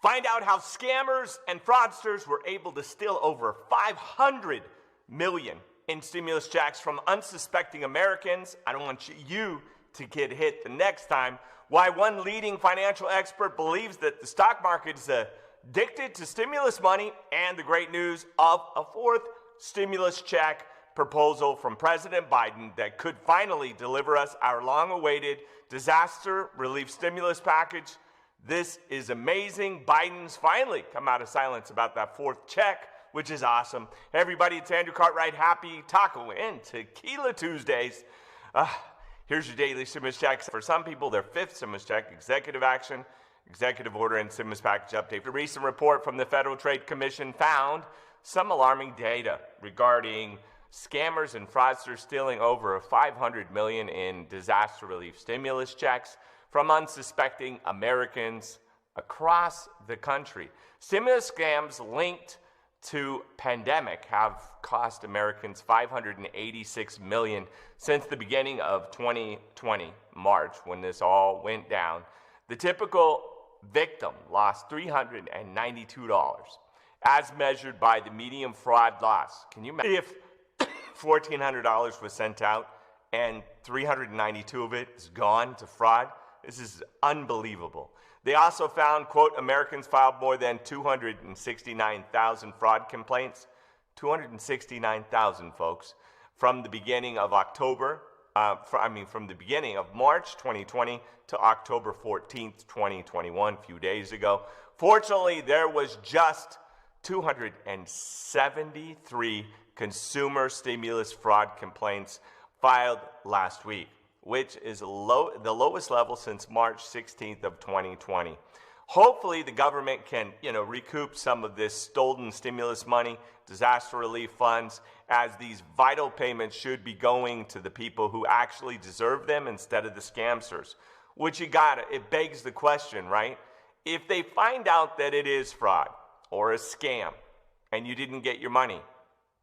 Find out how scammers and fraudsters were able to steal over $500 million in stimulus checks from unsuspecting Americans. I don't want you to get hit the next time. Why one leading financial expert believes that the stock market is addicted to stimulus money, and the great news of a fourth stimulus check proposal from President Biden that could finally deliver us our long-awaited disaster relief stimulus package. This is amazing. Biden's finally come out of silence about that fourth check, which is awesome. Hey everybody, it's Andrew Cartwright. Happy Taco and Tequila Tuesdays. Here's your daily stimulus checks. For some people, their fifth stimulus check, executive action, executive order, and stimulus package update. A recent report from the Federal Trade Commission found some alarming data regarding scammers and fraudsters stealing over $500 million in disaster relief stimulus checks from unsuspecting Americans across the country. Stimulus scams linked to pandemic have cost Americans $586 million since the beginning of 2020, March, when this all went down. The typical victim lost $392 as measured by the median fraud loss. Can you imagine if $1,400 was sent out and $392 of it is gone to fraud? This is unbelievable. They also found, quote, Americans filed more than 269,000 fraud complaints. 269,000, folks, from the beginning of from the beginning of March 2020 to October 14th, 2021, a few days ago. Fortunately, there was just 273 consumer stimulus fraud complaints filed last week, which is the lowest level since March 16th of 2020. Hopefully the government can, recoup some of this stolen stimulus money, disaster relief funds, as these vital payments should be going to the people who actually deserve them instead of the scamsters. Which it begs the question, right? If they find out that it is fraud or a scam and you didn't get your money,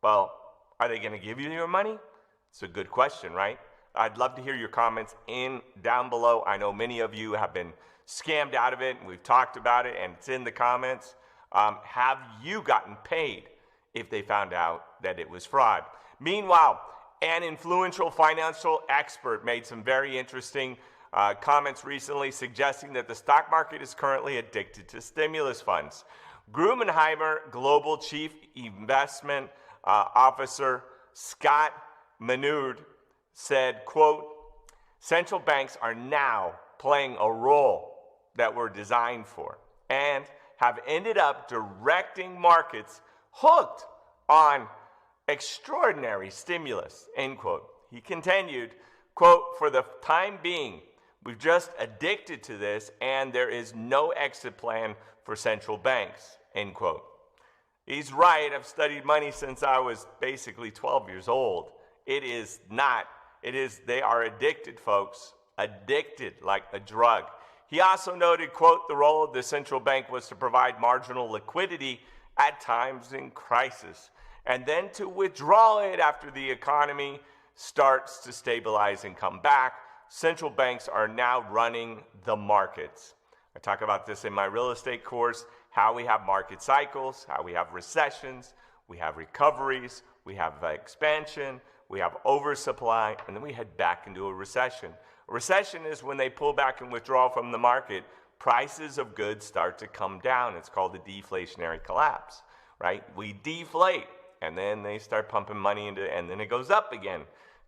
well, are they going to give you your money? It's a good question, right? I'd love to hear your comments down below. I know many of you have been scammed out of it, and we've talked about it, and it's in the comments. Have you gotten paid if they found out that it was fraud? Meanwhile, an influential financial expert made some very interesting comments recently suggesting that the stock market is currently addicted to stimulus funds. Grumenheimer Global Chief Investment Officer Scott Menard said, quote, central banks are now playing a role that we're designed for and have ended up directing markets hooked on extraordinary stimulus, end quote. He continued, quote, for the time being, we've just addicted to this and there is no exit plan for central banks, end quote. He's right. I've studied money since I was basically 12 years old. They are addicted, folks, addicted like a drug. He also noted, quote, the role of the central bank was to provide marginal liquidity at times in crisis, and then to withdraw it after the economy starts to stabilize and come back. Central banks are now running the markets. I talk about this in my real estate course, how we have market cycles, how we have recessions, we have recoveries, we have expansion, we have oversupply, and then we head back into a recession. A recession is when they pull back and withdraw from the market, prices of goods start to come down. It's called the deflationary collapse, right? We deflate, and then they start pumping money into it, and then it goes up again.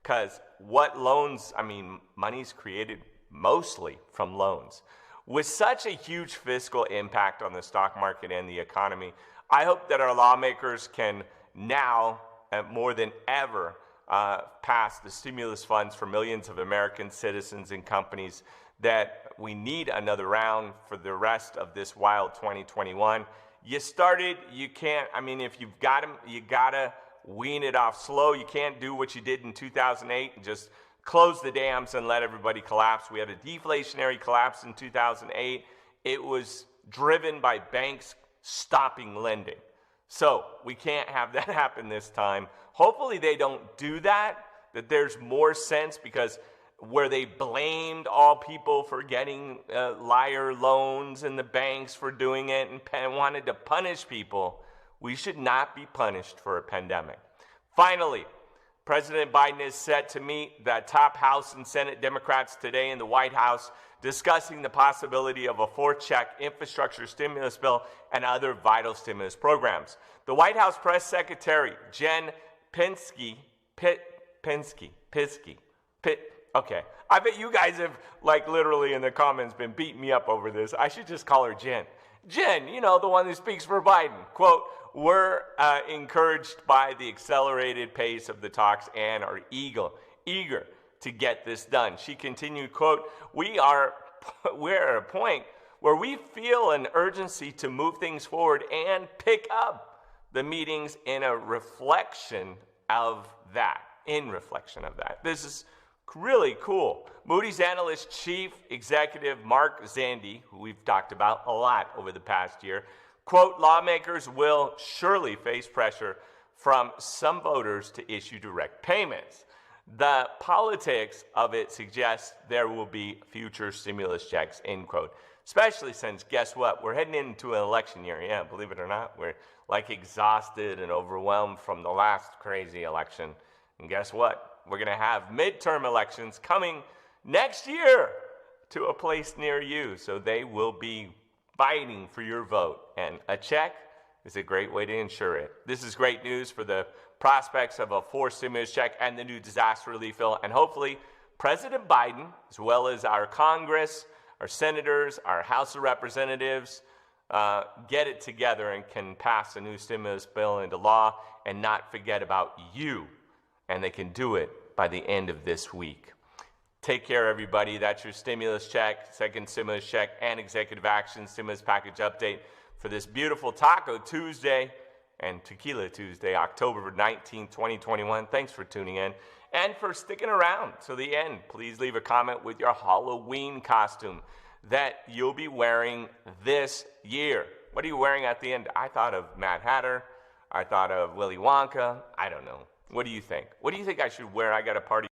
Because money's created mostly from loans. With such a huge fiscal impact on the stock market and the economy, I hope that our lawmakers can now, more than ever, pass the stimulus funds for millions of American citizens and companies, that we need another round for the rest of this wild 2021. You started, you can't, if you've got them, you gotta wean it off slow. You can't do what you did in 2008 and just close the dams and let everybody collapse. We had a deflationary collapse in 2008. It was driven by banks stopping lending. So we can't have that happen this time. Hopefully they don't do that, that there's more sense, because where they blamed all people for getting liar loans and the banks for doing it and wanted to punish people. We should not be punished for a pandemic. Finally, President Biden is set to meet the top House and Senate Democrats today in the White House, discussing the possibility of a fourth-check infrastructure stimulus bill and other vital stimulus programs. The White House Press Secretary, Jen Psaki, okay. I bet you guys have, literally in the comments been beating me up over this. I should just call her Jen. Jen, the one who speaks for Biden. Quote, we're encouraged by the accelerated pace of the talks and are eager to get this done. She continued, quote, we're at a point where we feel an urgency to move things forward and pick up the meetings in reflection of that. This is really cool. Moody's analyst chief executive Mark Zandi, who we've talked about a lot over the past year, quote, lawmakers will surely face pressure from some voters to issue direct payments. The politics of it suggests there will be future stimulus checks, end quote. Especially since, guess what? We're heading into an election year. Yeah, believe it or not, we're exhausted and overwhelmed from the last crazy election. And guess what? We're going to have midterm elections coming next year to a place near you. So they will be fighting for your vote. And a check is a great way to ensure it. This is great news for the prospects of a fourth stimulus check and the new disaster relief bill. And hopefully, President Biden, as well as our Congress, our senators, our House of Representatives, get it together and can pass a new stimulus bill into law and not forget about you. And they can do it by the end of this week. Take care, everybody. That's your stimulus check, second stimulus check, and executive action stimulus package update for this beautiful Taco Tuesday and Tequila Tuesday, October 19, 2021. Thanks for tuning in and for sticking around to the end. Please leave a comment with your Halloween costume that you'll be wearing this year. What are you wearing at the end? I thought of Mad Hatter. I thought of Willy Wonka. I don't know. What do you think? What do you think I should wear? I got a party